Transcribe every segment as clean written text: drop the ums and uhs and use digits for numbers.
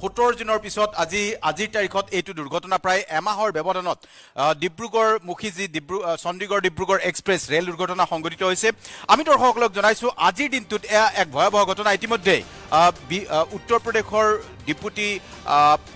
17 দিনৰ পিছত আজিৰ তাৰিখত এইটো দুৰ্ঘটনা প্ৰায় এমাহৰ ব্যৱধানত ডিব্ৰুগড় মুখী যি চণ্ডীগড় ডিব্ৰুগড় এক্সপ্ৰেছ ৰেল দুৰ্ঘটনা সংঘটিত হৈছে। আমি দৰ্শকসকলক জনাইছো আজিৰ দিনটোত এয়া এক ভয়াৱহ ঘটনা। ইতিমধ্যে উত্তৰ প্ৰদেশৰ ডিপুটি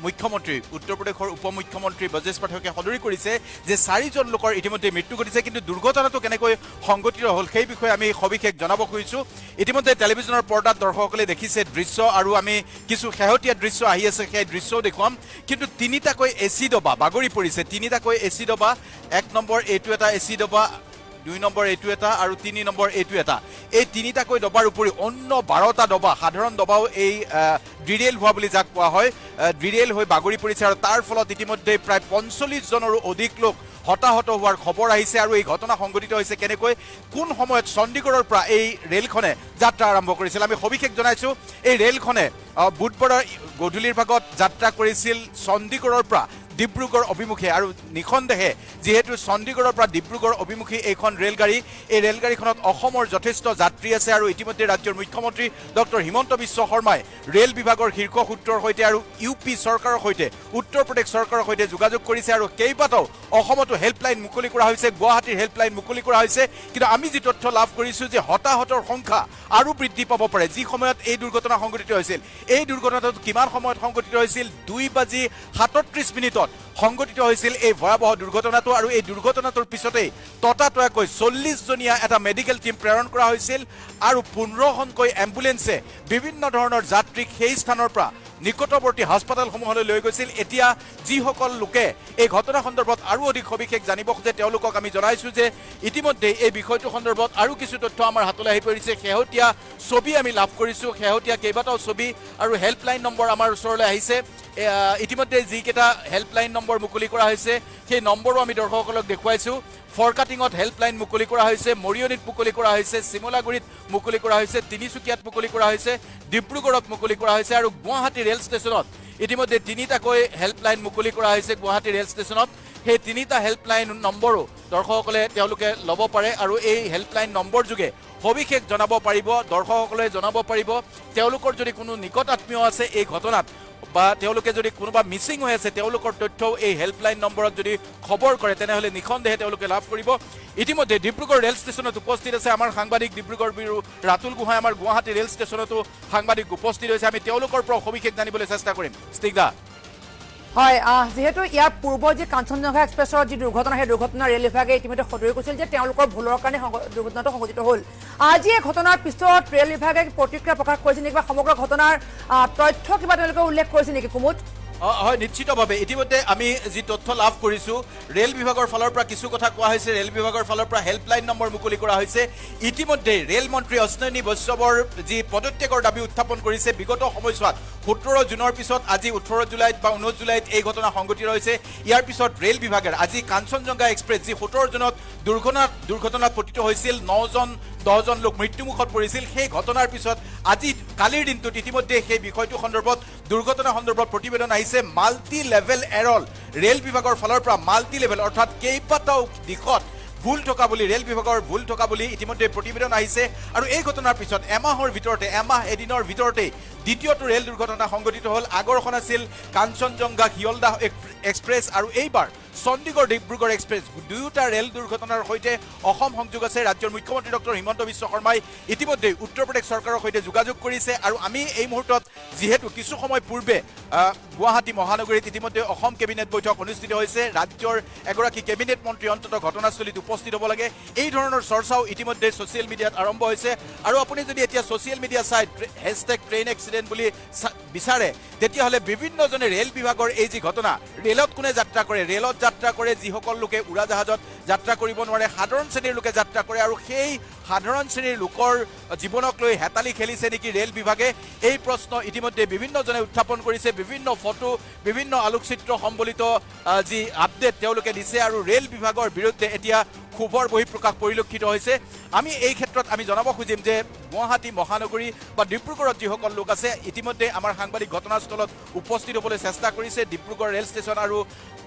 মুখ্যমন্ত্ৰী উত্তৰ প্ৰদেশৰ উপমুখ্যমন্ত্ৰী ব্ৰজেশ পাঠকে সদৰি কৰিছে যে 4জন লোকৰ ইতিমধ্যে মৃত্যু ঘটিছে, কিন্তু দুৰ্ঘটনাটো কেনেকৈ সংঘটিত হ'ল সেই বিষয়ে আমি সবিশেষ জনাব খুজিছোঁ। ইতিমধ্যে টেলিভিছনৰ পৰ্দাত দৰ্শকসকলে দেখিছে দৃশ্য, আৰু আমি কিছু শেহতীয়া দৃশ্য আহি আছে সেই দৃশ্যও দেখুৱাম। কিন্তু তিনিটাকৈ এচি ডবা বাগৰি পৰিছে, তিনিটাকৈ এচি ডবা, 1 নম্বৰ এইটো এটা এচি ডবা, 2 নম্বৰ এইটো এটা আৰু 3 নম্বৰ এইটো এটা, এই তিনিটাকৈ ডবাৰ উপৰি অন্য 12টা ডবা সাধাৰণ ডবাও এই ডিৰেইল হোৱা বুলি যাক কোৱা হয় ডিৰেইল হৈ বাগৰি পৰিছে, আৰু তাৰ ফলত ইতিমধ্যে প্ৰায় 45জনৰো অধিক লোক হতাহত হোৱাৰ খবৰ আহিছে। আৰু এই ঘটনা সংঘটিত হৈছে কেনেকৈ, কোন সময়ত চণ্ডীগড়ৰ পৰা এই ৰেলখনে যাত্ৰা আৰম্ভ কৰিছিল। আমি সবিশেষ জনাইছোঁ এই ৰেলখনে বুধবাৰৰ গধূলিৰ ভাগত যাত্ৰা কৰিছিল চণ্ডীগড়ৰ পৰা ডিব্ৰুগড় অভিমুখে, আৰু নিঃসন্দেহে যিহেতু চণ্ডীগড়ৰ পৰা ডিব্ৰুগড় অভিমুখী এইখন ৰেলগাড়ী, এই ৰেলগাড়ীখনত অসমৰ যথেষ্ট যাত্ৰী আছে। আৰু ইতিমধ্যে ৰাজ্যৰ মুখ্যমন্ত্ৰী ডক্টৰ হিমন্ত বিশ্ব শৰ্মাই ৰেল বিভাগৰ শীৰ্ষ সূত্ৰৰ সৈতে আৰু ইউপি চৰকাৰৰ সৈতে উত্তৰ প্ৰদেশ চৰকাৰৰ সৈতে যোগাযোগ কৰিছে, আৰু কেইবাটাও অসমতো হেল্পলাইন মুকলি কৰা হৈছে, গুৱাহাটীৰ হেল্পলাইন মুকলি কৰা হৈছে। কিন্তু আমি যি তথ্য লাভ কৰিছোঁ যে হতাহতৰ সংখ্যা আৰু বৃদ্ধি পাব পাৰে। যি সময়ত এই দুৰ্ঘটনা সংঘটিত হৈছিল, এই দুৰ্ঘটনাটো কিমান সময়ত সংঘটিত হৈছিল, 2:37 সংঘটিত হৈছিল এই ভয়াৱহ দুৰ্ঘটনাটো। আৰু এই দুৰ্ঘটনাটোৰ পিছতেই ততাতৈয়াকৈ 40জনীয়া এটা মেডিকেল টিম প্ৰেৰণ কৰা হৈছিল, আৰু 15খনকৈ এম্বুলেন্সে বিভিন্ন ধৰণৰ যাত্ৰীক সেই স্থানৰ পৰা নিকটৱৰ্তী হাস্পতালসমূহলৈ লৈ গৈছিল। এতিয়া যিসকল লোকে এই ঘটনা সন্দৰ্ভত আৰু অধিক সবিশেষ জানিব খোজে তেওঁলোকক আমি জনাইছোঁ যে ইতিমধ্যে এই বিষয়টো সন্দৰ্ভত আৰু কিছু তথ্য আমাৰ হাতলৈ আহি পৰিছে। শেহতীয়া ছবি আমি লাভ কৰিছোঁ, শেহতীয়া কেইবাটাও ছবি আৰু হেল্পলাইন নম্বৰ আমাৰ ওচৰলৈ আহিছে। ইতিমধ্যে যিকেইটা হেল্পলাইন নম্বৰ মুকলি কৰা হৈছে সেই নম্বৰো আমি দৰ্শকসকলক দেখুৱাইছোঁ। ফৰকাটিঙত হেল্পলাইন মুকলি কৰা হৈছে, মৰিয়নিত মুকলি কৰা হৈছে, চিমলাগুৰিত মুকলি কৰা হৈছে, তিনিচুকীয়াত মুকলি কৰা হৈছে, ডিব্ৰুগড়ত মুকলি কৰা হৈছে, আৰু গুৱাহাটী ৰেল ষ্টেচনত ইতিমধ্যে 3টাকৈ হেল্পলাইন মুকলি কৰা হৈছে। গুৱাহাটী ৰেল ষ্টেচনত সেই 3টা হেল্পলাইন নম্বৰো দৰ্শকসকলে তেওঁলোকে ল'ব পাৰে, আৰু এই হেল্পলাইন নম্বৰ যোগে সবিশেষ জনাব পাৰিব, দৰ্শকসকলে জনাব পাৰিব তেওঁলোকৰ যদি কোনো নিকট আত্মীয় আছে এই ঘটনাত, বা তেওঁলোকে যদি কোনোবা মিচিং হৈ আছে তেওঁলোকৰ তথ্যও এই হেল্পলাইন নম্বৰত যদি খবৰ কৰে তেনেহ'লে নিঃসন্দেহে তেওঁলোকে লাভ কৰিব। ইতিমধ্যে ডিব্ৰুগড় ৰেল ষ্টেচনত উপস্থিত আছে আমাৰ সাংবাদিক ডিব্ৰুগড় ব্যুৰো ৰাতুল গোহাঁই, আমাৰ গুৱাহাটী ৰেল ষ্টেচনতো সাংবাদিক উপস্থিত হৈছে। আমি তেওঁলোকৰ পৰা সবিশেষ জানিবলৈ চেষ্টা কৰিম। স্তিগ্ধা, হয়, যেহেতু ইয়াৰ পূৰ্বৰ যি কাঞ্চনজংঘা এক্সপ্ৰেছৰ যি দুৰ্ঘটনা, সেই দুৰ্ঘটনা ৰেল বিভাগে ইতিমধ্যে সদৰি কৰিছিল যে তেওঁলোকৰ ভুলৰ কাৰণে দুৰ্ঘটনাটো সংঘটিত হ'ল। আজি এই ঘটনাৰ পিছত ৰেল বিভাগে প্ৰতিক্ৰিয়া প্ৰকাশ কৰিছে নেকি, বা সমগ্ৰ ঘটনাৰ তথ্য কিবা তেওঁলোকে উল্লেখ কৰিছে নেকি কুমুদ? হয়, নিশ্চিতভাৱে ইতিমধ্যে আমি যি তথ্য লাভ কৰিছোঁ ৰেল বিভাগৰ ফালৰ পৰা কিছু কথা কোৱা হৈছে, ৰেল বিভাগৰ ফালৰ পৰা হেল্পলাইন নম্বৰ মুকলি কৰা হৈছে। ইতিমধ্যে ৰেল মন্ত্ৰী অশ্বিনী বৈষ্ণৱৰ যি পদত্যাগৰ দাবী উত্থাপন কৰিছে বিগত সময়ছোৱাত 17 জুনৰ পিছত আজি 18 জুলাইত বা 19 জুলাইত এই ঘটনা সংঘটিত হৈছে। ইয়াৰ পিছত ৰেল বিভাগে আজি কাঞ্চনজংঘা এক্সপ্ৰেছ যি 17 জুনত দুৰ্ঘটনাত পতিত হৈছিল, 10জন লোক মৃত্যুমুখত পৰিছিল, সেই ঘটনাৰ পিছত আজি কালিৰ দিনটোত ইতিমধ্যে সেই বিষয়টো সন্দৰ্ভত দুৰ্ঘটনা সন্দৰ্ভত প্ৰতিবেদন আহিছে। মাল্টি লেভেল এৰল ৰেল বিভাগৰ ফালৰ পৰা মাল্টি লেভেল অৰ্থাৎ কেইবাটাও দিশত ভুল থকা বুলি ৰেল বিভাগৰ ভুল থকা বুলি ইতিমধ্যে প্ৰতিবেদন আহিছে। আৰু এই ঘটনাৰ পিছত এদিনৰ ভিতৰতে দ্বিতীয়টো ৰেল দুৰ্ঘটনা সংঘটিত হ'ল। আগৰখন আছিল কাঞ্চনজংঘা শিয়ালদাহ এক্সপ্ৰেছ, আৰু এইবাৰ চণ্ডীগড় ডিব্ৰুগড় এক্সপ্ৰেছ। দুয়োটা ৰেল দুৰ্ঘটনাৰ সৈতে অসম সংযোগ আছে। ৰাজ্যৰ মুখ্যমন্ত্ৰী ডক্টৰ হিমন্ত বিশ্ব শৰ্মাই ইতিমধ্যে উত্তৰ প্ৰদেশ চৰকাৰৰ সৈতে যোগাযোগ কৰিছে, আৰু আমি এই মুহূৰ্তত যিহেতু কিছু সময় পূৰ্বে গুৱাহাটী মহানগৰীত ইতিমধ্যে অসম কেবিনেট বৈঠক অনুষ্ঠিত হৈছে, ৰাজ্যৰ এগৰাকী কেবিনেট মন্ত্ৰী অন্ততঃ ঘটনাস্থলীত উপস্থিত হ'ব লাগে, এই ধৰণৰ চৰ্চাও ইতিমধ্যে ছ'চিয়েল মিডিয়াত আৰম্ভ হৈছে। আৰু আপুনি যদি এতিয়া ছ'চিয়েল মিডিয়া চাই #ট্ৰেইন এক্সিডেণ্ট বুলি বিচাৰে তেতিয়াহ'লে বিভিন্নজনে ৰেল বিভাগৰ এই যি ঘটনা, ৰেলত কোনে যাত্ৰা কৰে, ৰেলত যাত্ৰা কৰে যিসকল লোকে উৰাজাহাজত যাত্ৰা কৰিব নোৱাৰে, সাধাৰণ শ্ৰেণীৰ লোকে যাত্ৰা কৰে, আৰু সেই সাধাৰণ শ্ৰেণীৰ লোকৰ জীৱনক লৈ হেতালি খেলিছে নেকি ৰেল বিভাগে, এই প্ৰশ্ন ইতিমধ্যে বিভিন্নজনে উত্থাপন কৰিছে। বিভিন্ন ফটো, বিভিন্ন আলোকচিত্ৰ সম্বলিত যি আপডেট তেওঁলোকে দিছে, আৰু ৰেল বিভাগৰ বিৰুদ্ধে এতিয়া ক্ষোভৰ বহিঃপ্ৰকাশ পৰিলক্ষিত হৈছে আমি এই ক্ষেত্ৰত আমি জনাব খুজিম যে গুৱাহাটী মহানগৰী বা ডিব্ৰুগড়ত যিসকল লোক আছে ইতিমধ্যে আমাৰ সাংবাদিক ঘটনাস্থলত উপস্থিত হ'বলৈ চেষ্টা কৰিছে ডিব্ৰুগড় ৰেল ষ্টেচন আৰু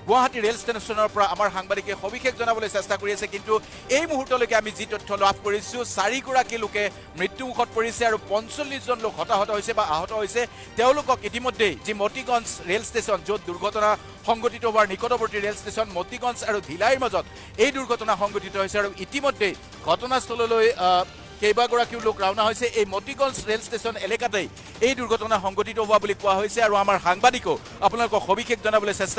গুৱাহাটী ৰেল ষ্টেচনৰ পৰা আমাৰ সাংবাদিকে সবিশেষ জনাবলৈ চেষ্টা কৰি আছে কিন্তু এই মুহূৰ্তলৈকে আমি যি তথ্য লাভ কৰিছোঁ 4গৰাকী লোকে মৃত্যুমুখত পৰিছে আৰু 45জন লোক হতাহত হৈছে বা আহত হৈছে তেওঁলোকক ইতিমধ্যে যি মতিগঞ্জ ৰেল ষ্টেচন য'ত দুৰ্ঘটনা সংঘটিত হোৱাৰ নিকটৱৰ্তী ৰেল ষ্টেচন মতিগঞ্জ আৰু ধিলাইৰ মাজত এই দুৰ্ঘটনা সংঘটিত হৈছে আৰু ইতিমধ্যে ঘটনাস্থললৈ কেইবাগৰাকীও লোক ৰাওনা হৈছে এই মতিগঞ্জ ৰেল ষ্টেচন এলেকাতেই এই দুৰ্ঘটনা সংঘটিত হোৱা বুলি কোৱা হৈছে আৰু আমাৰ সাংবাদিকো আপোনালোকক সবিশেষ জনাবলৈ চেষ্টা